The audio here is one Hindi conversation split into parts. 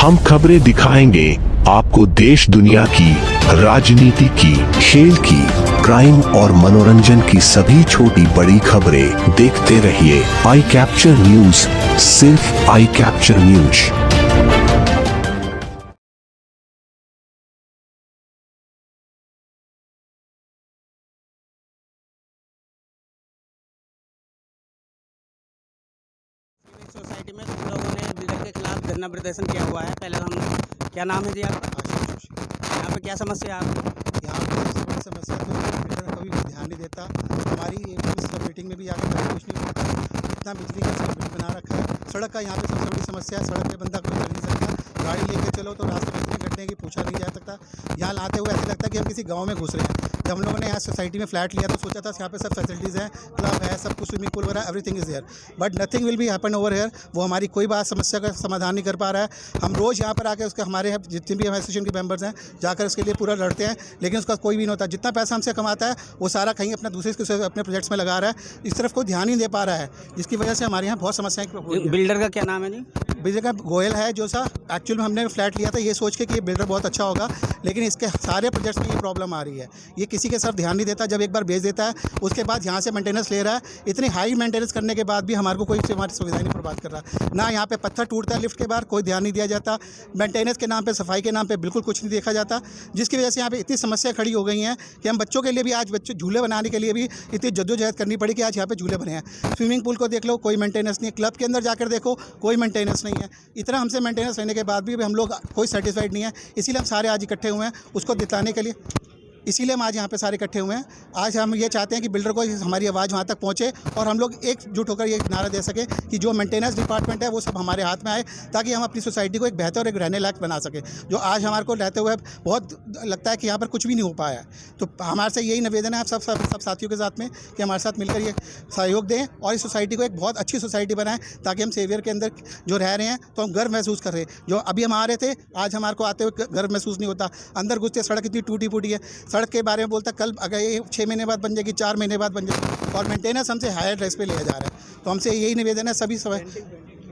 हम खबरें दिखाएंगे आपको देश दुनिया की, राजनीति की, खेल की, क्राइम और मनोरंजन की सभी छोटी बड़ी खबरें। देखते रहिए आई कैप्चर न्यूज, सिर्फ आई कैप्चर न्यूज। सोसाइटी में लोगों ने बिल्डर के खिलाफ धरना प्रदर्शन किया हुआ है। पहले हम, क्या नाम है जी आपका? यहाँ पे क्या समस्या है आपकी? यहाँ पर सबसे बड़ी समस्या तो बिल्डर कभी भी ध्यान नहीं देता। हमारी मीटिंग में भी आकर कभी कुछ नहीं होता। इतना बिजली का बिल बना रखा है। सड़क का यहाँ पे सबसे बड़ी समस्या है। सड़क पे बंदा कोई चल नहीं सकता। गाड़ी लेके चलो तो रास्ते में इतने घटने की पूछा नहीं जा सकता। यहाँ लाते हुए ऐसा लगता है कि हम किसी गाँव में घुस रहे हैं। जब हम लोगों ने यहाँ सोसाइटी में फ्लैट लिया तो सोचा था यहाँ पे सब फैसिलिटीज़ हैं, क्लब है, सब कुछ, स्विमिंग पूल वगैरह, everything is there, but nothing will be happen over here. वो हमारी कोई बात समस्या का समाधान नहीं कर पा रहा है। हम रोज़ यहाँ पर आके उसके हमारे जितने भी हमारे एसोसिएशन के मेंबर्स हैं जाकर उसके लिए पूरा लड़ते हैं, लेकिन उसका कोई भी नहीं होता। जितना पैसा हमसे कमाता है वो सारा कहीं अपना दूसरे अपने प्रोजेक्ट्स में लगा रहा है। इस तरफ कोई ध्यान ही नहीं दे पा रहा है, जिसकी वजह से हमारे यहाँ बहुत समस्याएं। बिल्डर का क्या नाम है जी? बिल्डर का गोयल है जो सा। एक्चुअल में हमने फ्लैट लिया था ये सोच के कि ये बिल्डर बहुत अच्छा होगा, लेकिन इसके सारे प्रोजेक्ट्स में ये प्रॉब्लम आ रही है। ये किसी के साथ ध्यान नहीं देता। जब एक बार बेच देता है उसके बाद यहाँ से मेंटेनेंस ले रहा है। इतनी हाई मेंटेनेंस करने के बाद भी हमारे को कोई हमारी सुविधाएं नहीं प्रोवाइड कर रहा। ना यहाँ पे पत्थर टूटता है लिफ्ट के बाहर, कोई ध्यान नहीं दिया जाता। मेंटेनेंस के नाम पे, सफाई के नाम पे बिल्कुल कुछ नहीं देखा जाता, जिसकी वजह से यहाँ पे इतनी समस्या खड़ी हो गई हैं कि हम बच्चों के लिए भी, आज बच्चे झूले बनाने के लिए भी इतनी जद्दोजहद करनी पड़ी कि आज यहाँ पे झूले बने हैं। स्विमिंग पूल को देख लो, कोई मेंटेनेंस नहीं है। क्लब के अंदर जाकर देखो, कोई मेंटेनेंस नहीं है। इतना हमसे मेंटेनेंस रहने के बाद भी हम लोग कोई सेटिस्फाइड नहीं है। इसीलिए हम सारे आज इकट्ठे हुए हैं उसको दिलाने के लिए। इसीलिए हम आज यहाँ पे सारे इकट्ठे हुए हैं। आज हम ये चाहते हैं कि बिल्डर को हमारी आवाज़ वहाँ तक पहुँचे और हम लोग एकजुट होकर ये नारा दे सकें कि जो मेंटेनेंस डिपार्टमेंट है वो सब हमारे हाथ में आए, ताकि हम अपनी सोसाइटी को एक बेहतर और एक रहने लायक बना सकें। जो आज हमारे को रहते हुए बहुत लगता है कि यहाँ पर कुछ भी नहीं हो पाया है। तो हमारे से यही निवेदन है आप सब साथियों के साथ में कि हमारे साथ मिलकर ये सहयोग दें और इस सोसाइटी को एक बहुत अच्छी सोसाइटी बनाएं, ताकि हम सेवियर के अंदर जो रह रहे हैं तो हम गर्व महसूस कर रहे हैं। जो अभी हम आ रहे थे, आज हमारे को आते हुए गर्व महसूस नहीं होता। अंदर घुसते सड़क इतनी टूटी फूटी है। सड़क के बारे में बोलता कल अगर ये 6 महीने बाद बन जाएगी, 4 महीने बाद बन जाएगी, और मेंटेनेंस हमसे हायर ड्रेस पे लिया जा रहा है। तो हमसे यही निवेदन है सभी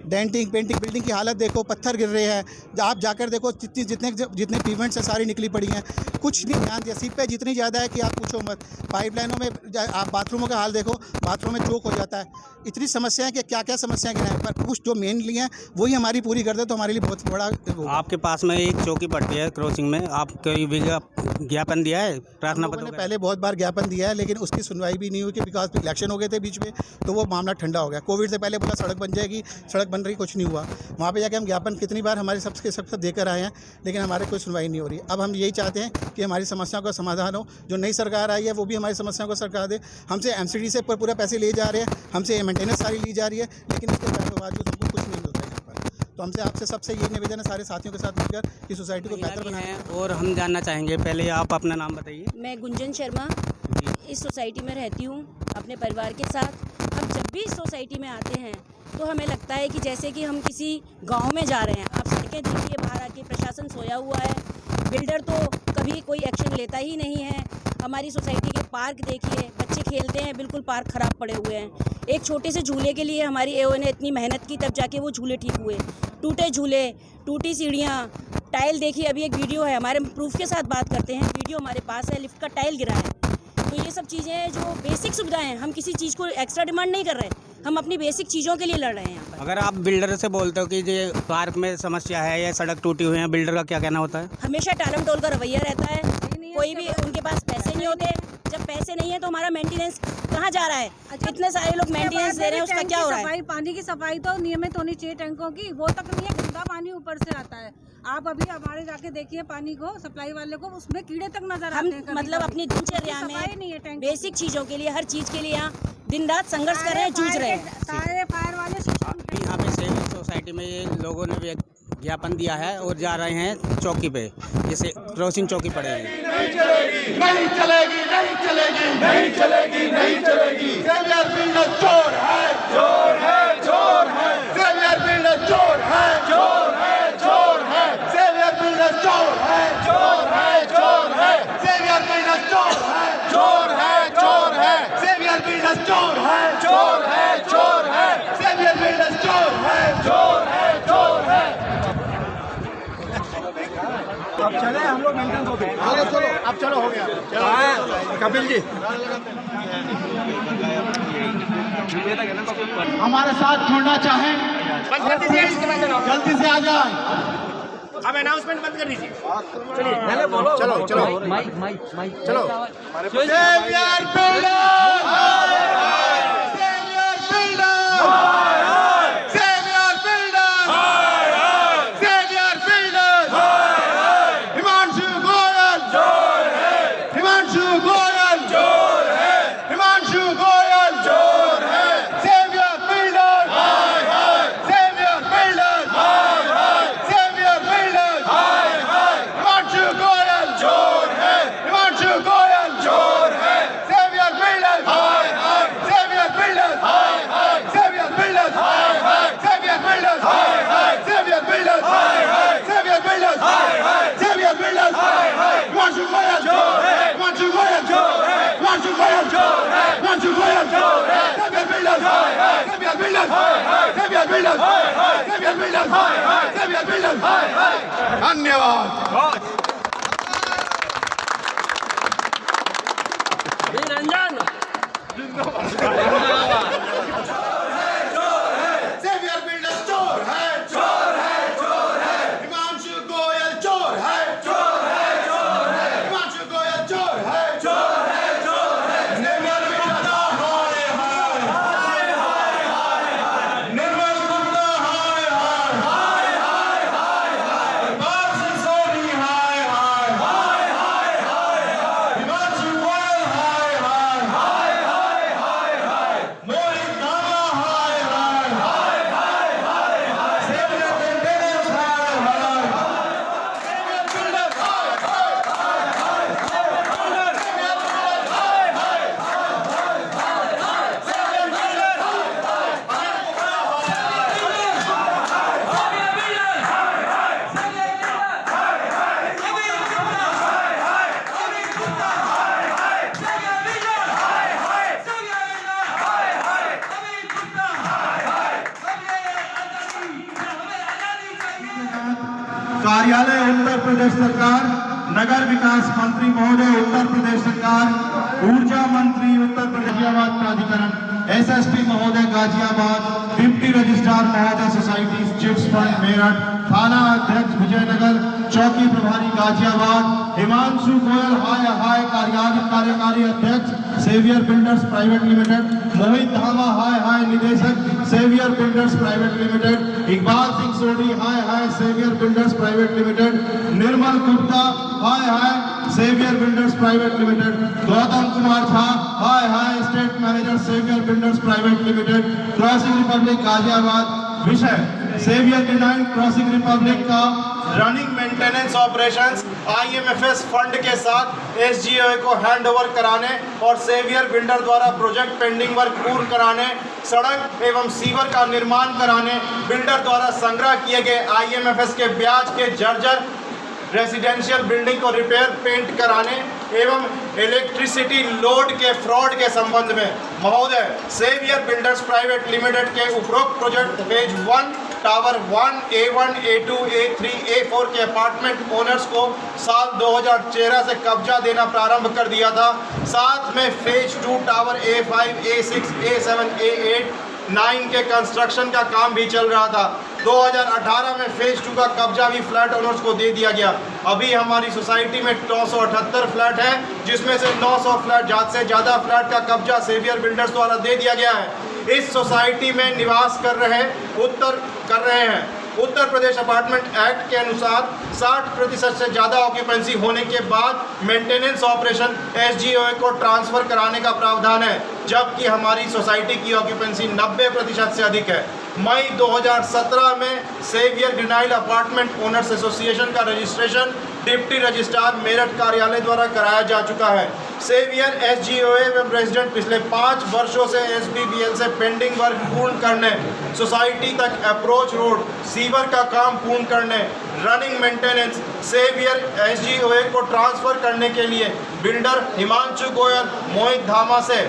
डेंटिंग, पेंटिंग, बिल्डिंग की हालत देखो, पत्थर गिर रहे हैं। आप जाकर देखो जितने पेमेंट्स हैं सारी निकली पड़ी हैं। कुछ नहीं ध्यान दिया। सीपेज जितनी ज़्यादा है कि आप पूछो मत। पाइपलाइनों में आप बाथरूमों का हाल देखो, बाथरूम में चोक हो जाता है। इतनी समस्याएं कि क्या क्या समस्याएं गिनाएं, पर कुछ जो मेनली हैं वही हमारी पूरी कर दे तो हमारे लिए बहुत बड़ा। आपके पास में एक चौकी पड़ती है क्रॉसिंग में, आप कोई भी ज्ञापन दिया है? प्रार्थना पत्र ने पहले बहुत बार ज्ञापन दिया है, लेकिन उसकी सुनवाई भी नहीं हुई कि बिकॉज इलेक्शन हो गए थे बीच में, तो वो मामला ठंडा हो गया। कोविड से पहले बोला सड़क बन जाएगी, सड़क बन रही, कुछ नहीं हुआ। वहाँ पे जाके हम ज्ञापन कितनी बार हमारे सब देकर आए हैं, लेकिन हमारे कोई सुनवाई नहीं हो रही। अब हम यही चाहते हैं कि हमारी समस्याओं का समाधान हो। जो नई सरकार आई है वो भी हमारी समस्याओं को सरकार दे। हमसे एमसीडी से पूरा पैसे ले जा रहे हैं, हमसे मेंटेनेंस सारी ली जा रही है, लेकिन उसके बावजूद हमको कुछ नहीं मिलता है यहाँ पर। तो हमसे आपसे सबसे ये निवेदन है सारे साथियों के साथ मिलकर कि सोसाइटी को बेहतर बनाएं। और हम जानना चाहेंगे, पहले आप अपना नाम बताइए। मैं गुंजन शर्मा इस सोसाइटी में रहती हूँ अपने परिवार के साथ। हम जब भी इस सोसाइटी में आते हैं तो हमें लगता है कि जैसे कि हम किसी गांव में जा रहे हैं। आप सड़कें देखिए, बाहर आके प्रशासन सोया हुआ है, बिल्डर तो कभी कोई एक्शन लेता ही नहीं है। हमारी सोसाइटी के पार्क देखिए, बच्चे खेलते हैं, बिल्कुल पार्क ख़राब पड़े हुए हैं। एक छोटे से झूले के लिए हमारी एओ ने इतनी मेहनत की, तब जाके वो झूले ठीक हुए। टूटे झूले, टूटी सीढ़ियाँ, टाइल देखिए। अभी एक वीडियो है, हमारे प्रूफ के साथ बात करते हैं, वीडियो हमारे पास है, लिफ्ट का टाइल गिरा है। तो ये सब चीज़ें हैं जो बेसिक सुविधाएं हैं। हम किसी चीज़ को एक्स्ट्रा डिमांड नहीं कर रहे, हम अपनी बेसिक चीज़ों के लिए लड़ रहे हैं यहाँ पर। अगर आप बिल्डर से बोलते हो कि ये पार्क में समस्या है या सड़क टूटी हुई है, बिल्डर का क्या कहना होता है? हमेशा टालम टोल का रवैया रहता है। कोई भी, उनके पास पैसे नहीं होते। जब पैसे नहीं है तो हमारा मेंटेनेंस कहाँ जा रहा है? इतने सारे लोग मेंटेनेंस दे रहे हैं, उसका क्या हो रहा है? पानी की सफाई तो नियमित होनी चाहिए टैंकों की, वो तक नहीं है। गंदा पानी ऊपर से आता है। आप अभी हमारे जाके देखिए पानी को, सप्लाई वाले को, उसमें कीड़े तक नजर आते हैं। मतलब अपनी दिनचर्या में बेसिक चीज़ों के लिए, हर चीज़ के लिए यहाँ दिन रात संघर्ष कर रहे हैं, जूझ रहे हैं। सारे फायर वाले यहाँ पे सेवियर सोसाइटी में ये लोगों ने भी ज्ञापन दिया है और जा रहे हैं चौकी पे, जैसे क्रॉसिंग चौकी पड़ेगी। नहीं चलेगी, नहीं चलेगी, नहीं चलेगी, नहीं चलेगी, नहीं चलेगी। सेवियर बिल्डर चोर है, चोर है, चोर है। सेवियर बिल्डर चोर है, चोर है, चोर है। सेवियर बिल्डर चोर है, चोर है, चोर है। सेवियर बिल्डर चोर है, चोर है, चोर है। सेवियर बिल्डर चोर है, चोर है, चोर है। सेवियर बिल्डर चोर है, चोर है, चोर है। अब चले हम लोग मेंटेन को भी। चलो अब चलो हो गया। कपिल जी हमारे साथ जुड़ना चाहें जल्दी से आ जाए। अब अनाउंसमेंट बंद कर दीजिए। चलिए बोलो चलो चलो माइक चलो सेवियर बिल्डर धन्यवाद। सेवियर बिल्डर्स चोर है चोर है चोर है। हिमांशु गोयल चोर है चोर है चोर है। हिमांशु गोयल चोर है चोर है चोर है। सेवियर बिल्डर्स हाय हाय हाय हाय हाय। निर्मल गुप्ता हाय हाय हाय हाय हाय हाय। हिमांशु सोनी हाय हाय हाय हाय हाय हाय। हिमांशु गोयल हाय हाय हाय हाय हाय हाय। मोहित धामा हाय हाय हाय हाय हाय हाय। सेवियर बिल्डर्स हाय हाय सेवियर बिल्डर्स हाय हाय हाय हाय हाय। सेवियर बिल्डर्स हाय हाय हाय हाय हाय। सेवियर बिल्डर्स हाय हाय कार्यालय उत्तर प्रदेश सरकार, नगर विकास मंत्री महोदय उत्तर प्रदेश सरकार, ऊर्जा मंत्री उत्तर प्रदेश गाजियाबाद प्राधिकरण, एसएसपी महोदय गाजियाबाद, डिप्टी रजिस्ट्रार महोदय सोसाइटी चिट्स फंड मेरठ, थाना अध्यक्ष विजयनगर, चौकी प्रभारी गाजियाबाद, हिमांशु गोयल हाय हाय कार्यकारी अध्यक्ष Saviour Builders Private Limited, Mohit Dhama हाय हाय निदेशक Saviour Builders Private Limited, Iqbal Singh Sodhi हाय हाय Saviour Builders Private Limited, Nirmal Gupta हाय हाय Saviour Builders Private Limited, Gautam Kumar Jha हाय हाय state manager Saviour Builders Private Limited, Crossing Republic Ghaziabad. विषय सेवियर डिनाइन क्रॉसिंग रिपब्लिक का running maintenance operations IMFS fund के साथ SGOA को हैंडओवर कराने और सेवियर बिल्डर द्वारा प्रोजेक्ट पेंडिंग वर्क पूर्ण कराने, सड़क एवं सीवर का निर्माण कराने, बिल्डर द्वारा संग्रह किए गए IMFS के ब्याज के जर्जर रेजिडेंशियल बिल्डिंग को रिपेयर पेंट कराने एवं इलेक्ट्रिसिटी लोड के फ्रॉड के संबंध में महोदय सेवियर बिल्डर्स प्राइवेट लिमिटेड के उपरोक्त project phase 1 tower 1 A1 A2 A3 A4 के अपार्टमेंट ओनर्स को साल 2013 से कब्जा देना प्रारंभ कर दिया था। साथ में phase 2 tower A5 A6 A7 A8 9 के कंस्ट्रक्शन का काम भी चल रहा था। 2018 में फेज 2 का कब्जा भी फ्लैट ओनर्स को दे दिया गया। अभी हमारी सोसाइटी में 978 फ्लैट है, जिसमें से 900 फ्लैट से ज़्यादा फ्लैट का कब्जा सेवियर बिल्डर्स द्वारा दे दिया गया है। इस सोसाइटी में निवास कर रहे हैं उत्तर प्रदेश अपार्टमेंट एक्ट के अनुसार 60% से ज़्यादा ऑक्यूपेंसी होने के बाद मेंटेनेंस ऑपरेशन SGOA को ट्रांसफ़र कराने का प्रावधान है, जबकि हमारी सोसाइटी की ऑक्यूपेंसी 90% से अधिक है। मई 2017 में सेवियर डिनाइल अपार्टमेंट ओनर्स एसोसिएशन का रजिस्ट्रेशन डिप्टी रजिस्ट्रार मेरठ कार्यालय द्वारा कराया जा चुका है। सेवियर SGOA में प्रेसिडेंट पिछले 5 वर्षों से SBBL से पेंडिंग वर्क पूर्ण करने, सोसाइटी तक अप्रोच रोड सीवर का काम पूर्ण करने, रनिंग मेंटेनेंस सेवियर SGOA को ट्रांसफ़र करने के लिए बिल्डर हिमांशु गोयल मोहित धामा से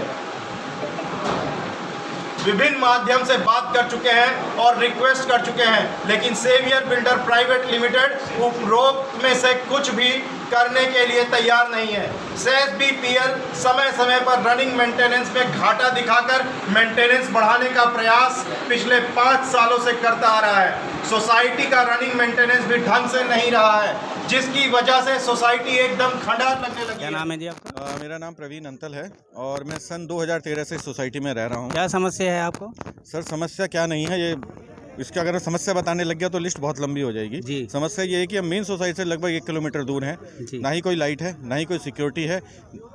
विभिन्न माध्यम से बात कर चुके हैं और रिक्वेस्ट कर चुके हैं, लेकिन सेवियर बिल्डर प्राइवेट लिमिटेड उपरोक्त में से कुछ भी करने के लिए तैयार नहीं है। SEZ-BPL समय समय पर रनिंग मेंटेनेंस में घाटा दिखाकर मेंटेनेंस बढ़ाने का प्रयास पिछले 5 सालों से करता आ रहा है। सोसाइटी का रनिंग मेंटेनेंस भी ढंग से नहीं रहा है, जिसकी वजह से सोसाइटी एकदम खंडार लगने लगी क्या है। नाम है जी आपका? मेरा नाम प्रवीण अंतल है और मैं सन 2013 से इस सोसाइटी में रह रहा हूँ। क्या समस्या है आपको? सर समस्या क्या नहीं है, ये इसका अगर समस्या बताने लग गया तो लिस्ट बहुत लंबी हो जाएगी। जी। समस्या ये है कि हम मेन सोसाइटी से लगभग 1 किलोमीटर दूर हैं, जी। ना ही कोई लाइट है, ना ही कोई सिक्योरिटी है,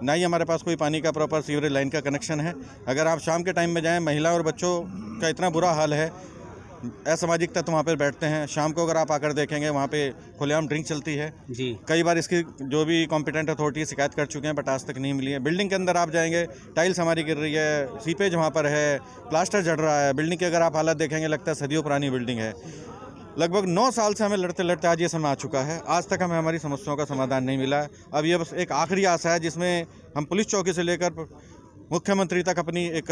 ना ही हमारे पास कोई पानी का प्रॉपर सीवरेज लाइन का कनेक्शन है। अगर आप शाम के टाइम में जाएँ, महिला और बच्चों का इतना बुरा हाल है, असामाजिक तत्व वहाँ पर बैठते हैं। शाम को अगर आप आकर देखेंगे वहाँ पे खुलेआम ड्रिंक चलती है। जी। कई बार इसकी जो भी कॉम्पिटेंट अथॉरिटी शिकायत कर चुके हैं, बट आज तक नहीं मिली है। बिल्डिंग के अंदर आप जाएंगे, टाइल्स हमारी गिर रही है, सीपेज वहाँ पर है, प्लास्टर जड़ रहा है। बिल्डिंग की अगर आप हालत देखेंगे, लगता है सदियों पुरानी बिल्डिंग है। लगभग 9 साल से हमें लड़ते लड़ते आज ये समय आ चुका है, आज तक हमें हमारी समस्याओं का समाधान नहीं मिला है। अब ये बस एक आखिरी आशा है, जिसमें हम पुलिस चौकी से लेकर मुख्यमंत्री तक अपनी एक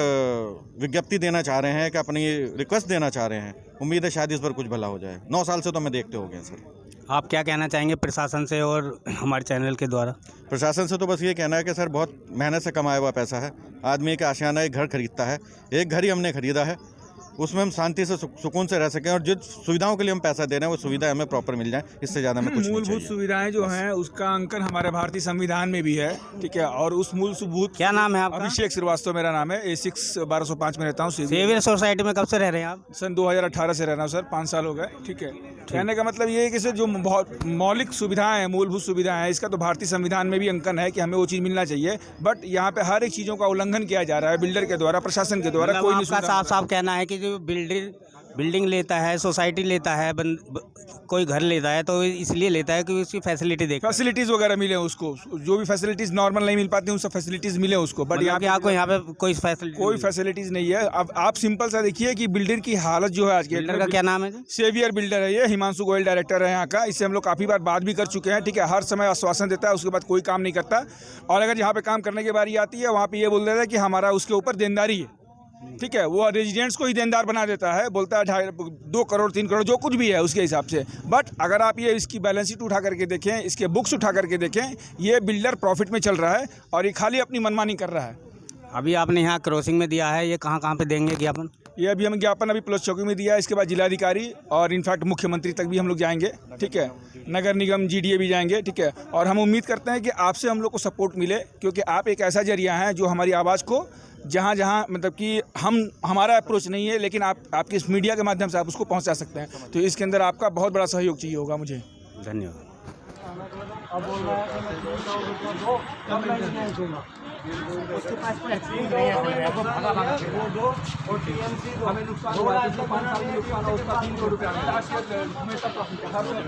विज्ञप्ति देना चाह रहे हैं, कि अपनी रिक्वेस्ट देना चाह रहे हैं। उम्मीद है शायद इस पर कुछ भला हो जाए। 9 साल से तो हमें देखते हो गए सर। आप क्या कहना चाहेंगे प्रशासन से और हमारे चैनल के द्वारा? प्रशासन से तो बस ये कहना है कि सर बहुत मेहनत से कमाया हुआ पैसा है, आदमी का आशियाना एक घर खरीदता है। एक घर ही हमने खरीदा है, उसमें हम शांति से सुकून से रह सकें, और जिस सुविधाओं के लिए हम पैसा दे रहे हैं वो सुविधाएं हमें प्रॉपर मिल जाएं। इससे ज़्यादा हमें कुछ नहीं मूलभूत चाहिए। सुविधाएं जो हैं उसका अंकन हमारे भारतीय संविधान में भी है, ठीक है। और उस मूलभूत क्या नाम है आपका? अभिषेक श्रीवास्तव मेरा नाम है। A6 1205 में रहता हूँ। सेवियर सोसाइटी में कब से रह रहे हैं आप? सन 2018 से रह रहा हूँ सर, 5 साल हो गए, ठीक है। कहने का मतलब ये है कि सर जो बहुत मौलिक सुविधाएं हैं, मूलभूत सुविधाएं हैं, इसका तो भारतीय संविधान में भी अंकन है कि हमें वो चीज़ मिलना चाहिए। बट यहाँ पे हर एक चीज़ों का उल्लंघन किया जा रहा है, बिल्डर के द्वारा, प्रशासन के द्वारा। कोई नहीं आपका साफ साफ कहना है कि जो बिल्डिंग लेता है, सोसाइटी लेता है, कोई घर लेता है तो इसलिए लेता है कि उसकी फैसिलिटी देख, फैसिलिटीज़ वगैरह मिले उसको, जो भी फैसिलिटीज़ नॉर्मल नहीं मिल पाती उन सब फैसिलिटीज़ मिले उसको। बट यहाँ पे आपको यहाँ पे कोई फैसिलिटीज नहीं है। अब आप सिंपल सा देखिए कि बिल्डर की हालत जो है आज के। बिल्डर का क्या नाम है जी? सेवियर बिल्डर है ये, हिमांशु गोयल डायरेक्टर है यहाँ का। इससे हम लोग काफ़ी बार बात भी कर चुके हैं, ठीक है। हर समय आश्वासन देता है, उसके बाद कोई काम नहीं करता। और अगर यहाँ पे काम करने की बारी आती है, वहाँ पे ये बोल देता है कि हमारा उसके ऊपर देनदारी है, ठीक है। वो रेजिडेंट्स को ही देनदार बना देता है, बोलता है 2 करोड़ 3 करोड़ जो कुछ भी है उसके हिसाब से। बट अगर आप ये इसकी बैलेंस शीट उठा करके देखें, इसके बुक्स उठा करके देखें, ये बिल्डर प्रॉफिट में चल रहा है और ये खाली अपनी मनमानी कर रहा है। अभी आपने यहाँ क्रॉसिंग में दिया है, ये कहाँ पे देंगे ज्ञापन? ये अभी हम ज्ञापन अभी पुलिस चौकी में दिया है, इसके बाद जिलाधिकारी और इनफैक्ट मुख्यमंत्री तक भी हम लोग जाएंगे, ठीक है। नगर निगम GDA भी जाएंगे, ठीक है। और हम उम्मीद करते हैं कि आपसे हम लोग को सपोर्ट मिले, क्योंकि आप एक ऐसा जरिया है जो हमारी आवाज़ को जहाँ जहाँ मतलब कि हमारा अप्रोच नहीं है, लेकिन आपके इस मीडिया के माध्यम से आप उसको पहुँचा सकते हैं। तो इसके अंदर आपका बहुत बड़ा सहयोग चाहिए होगा मुझे। धन्यवाद। उसके पास एक्सपीरियंस नहीं है, वो भागा भागा वो दो और टीएमसी हमें नुकसान हुआ है, 5 साल में नुकसान हुआ, उसका 3 करोड़ रुपया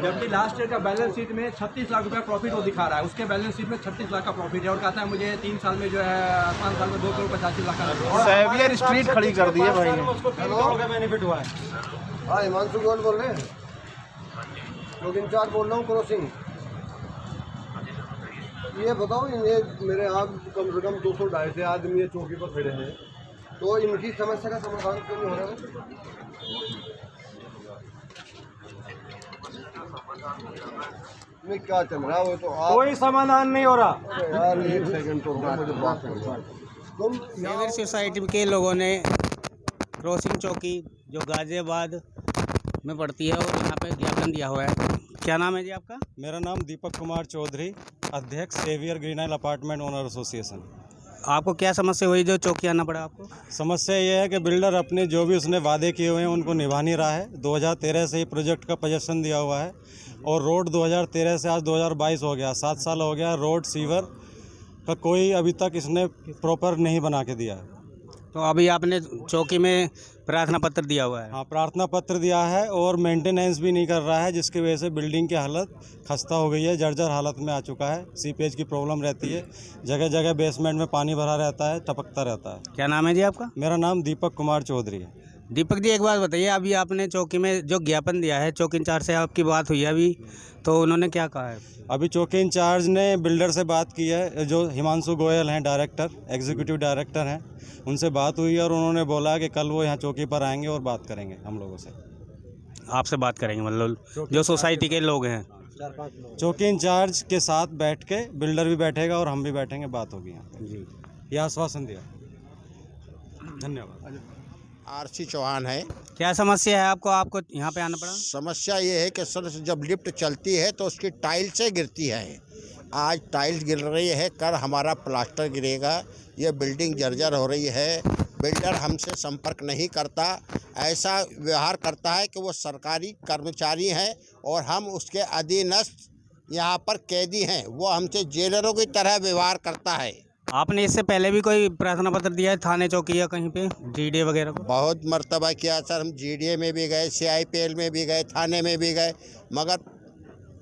जबकि लास्ट ईयर का बैलेंस शीट में 36 लाख रुपया प्रॉफिट वो दिखा रहा है। उसके बैलेंस शीट में 36 लाख का प्रॉफिट है और कहता है मुझे 3 साल में जो है 5 साल में 2 करोड़ 85 लाख का सेवियर स्ट्रीट खड़ी कर दी है भाई ने। उसको 3 करोड़ का बेनिफिट हुआ है। हाँ, हिमांशु गोयल बोल रहे हैं, लोग इंचार्ज बोल रहा हूँ क्रॉसिंग। ये बताओ, ये मेरे यहाँ कम से कम 200-250 आदमी ये चौकी पर खड़े हैं, तो इनकी समस्या का समाधान क्यों नहीं हो रहा है? में क्या चल रहा है वो तो कोई समाधान नहीं हो रहा यार। 1 सेकंड तो मुझे बात करना। तुम सेवियर सोसाइटी के लोगों ने क्रॉसिंग चौकी जो गाजियाबाद में पड़ती है और यहाँ पे ज्ञापन दिया हुआ है। क्या नाम है जी आपका? मेरा नाम दीपक कुमार चौधरी, अध्यक्ष सेवियर ग्रीन आइल अपार्टमेंट ओनर एसोसिएशन। आपको क्या समस्या हुई जो चौकी आना पड़ा आपको? समस्या ये है कि बिल्डर अपने जो भी उसने वादे किए हुए हैं उनको निभा नहीं रहा है। 2013 से ही प्रोजेक्ट का पोजीशन दिया हुआ है और रोड 2013 से आज 2022 हो गया, 7 साल हो गया। रोड सीवर का कोई अभी तक इसने प्रॉपर नहीं बना के दिया है। तो अभी आपने चौकी में प्रार्थना पत्र दिया हुआ है? हाँ, प्रार्थना पत्र दिया है और मेंटेनेंस भी नहीं कर रहा है, जिसकी वजह से बिल्डिंग की हालत खस्ता हो गई है, जर्जर हालत में आ चुका है। सीपेज की प्रॉब्लम रहती है, जगह जगह बेसमेंट में पानी भरा रहता है, टपकता रहता है। क्या नाम है जी आपका? मेरा नाम दीपक कुमार चौधरी है। दीपक जी, एक बात बताइए, अभी आपने चौकी में जो ज्ञापन दिया है, चौकी इंचार्ज से आपकी बात हुई है अभी, तो उन्होंने क्या कहा है? अभी चौकी इंचार्ज ने बिल्डर से बात की है, जो हिमांशु गोयल हैं डायरेक्टर, एग्जीक्यूटिव डायरेक्टर हैं, उनसे बात हुई है और उन्होंने बोला कि कल वो यहाँ चौकी पर आएंगे और बात करेंगे हम लोगों से। आपसे बात करेंगे मतलब जो सोसाइटी के लोग हैं? चौकी इंचार्ज के साथ बैठ के बिल्डर भी बैठेगा और हम भी बैठेंगे, बात होगी यहाँ पे। जी, यह आश्वासन दिया। धन्यवाद। आरसी चौहान है। क्या समस्या है आपको यहाँ पे आना पड़ा? समस्या ये है कि सर जब लिफ्ट चलती है तो उसकी टाइल्सें गिरती है। आज टाइल्स गिर रही है, कल हमारा प्लास्टर गिरेगा। ये बिल्डिंग जर्जर हो रही है। बिल्डर हमसे संपर्क नहीं करता, ऐसा व्यवहार करता है कि वो सरकारी कर्मचारी हैं और हम उसके अधीनस्थ यहाँ पर कैदी हैं। वो हमसे जेलरों की तरह व्यवहार करता है। आपने इससे पहले भी कोई प्रार्थना पत्र दिया है थाने, चौकी या कहीं पे, जीडीए वगैरह को? बहुत मर्तबा किया सर, हम जीडीए में भी गए, CIPL में भी गए, थाने में भी गए, मगर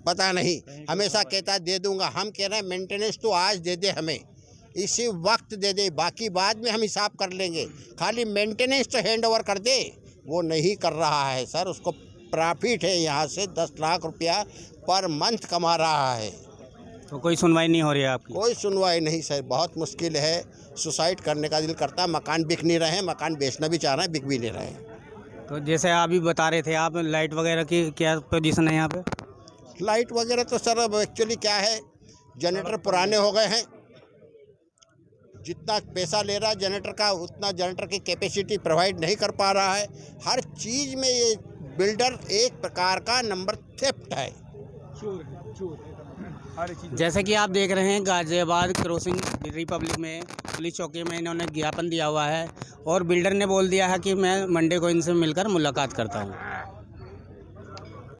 पता नहीं। हमेशा कहता दे दूंगा। हम कह रहे हैं मेंटेनेंस तो आज दे दे, हमें इसी वक्त दे दे, बाकी बाद में हम हिसाब कर लेंगे, खाली मेंटेनेंस तो हैंड ओवर कर दे। वो नहीं कर रहा है सर। उसको प्रॉफिट है, यहाँ से 10 लाख रुपया पर मंथ कमा रहा है। तो कोई सुनवाई नहीं हो रही है आपकी? कोई सुनवाई नहीं सर, बहुत मुश्किल है। सुसाइड करने का दिल करता है। मकान बिक नहीं रहे हैं, मकान बेचना भी चाह रहे हैं, बिक भी नहीं रहे हैं। तो जैसे आप भी बता रहे थे, आप लाइट वगैरह की क्या पोजीशन है यहाँ पे? लाइट वगैरह तो सर अब एक्चुअली क्या है, जनरेटर पुराने हो गए हैं। जितना पैसा ले रहा है जनरेटर का, उतना जनरेटर की कैपेसिटी प्रोवाइड नहीं कर पा रहा है। हर चीज़ में ये बिल्डर एक प्रकार का नंबर थेफ्ट है। जैसे कि आप देख रहे हैं, गाजियाबाद क्रॉसिंग रिपब्लिक में पुलिस चौकी में इन्होंने ज्ञापन दिया हुआ है और बिल्डर ने बोल दिया है कि मैं मंडे को इनसे मिलकर मुलाकात करता हूँ।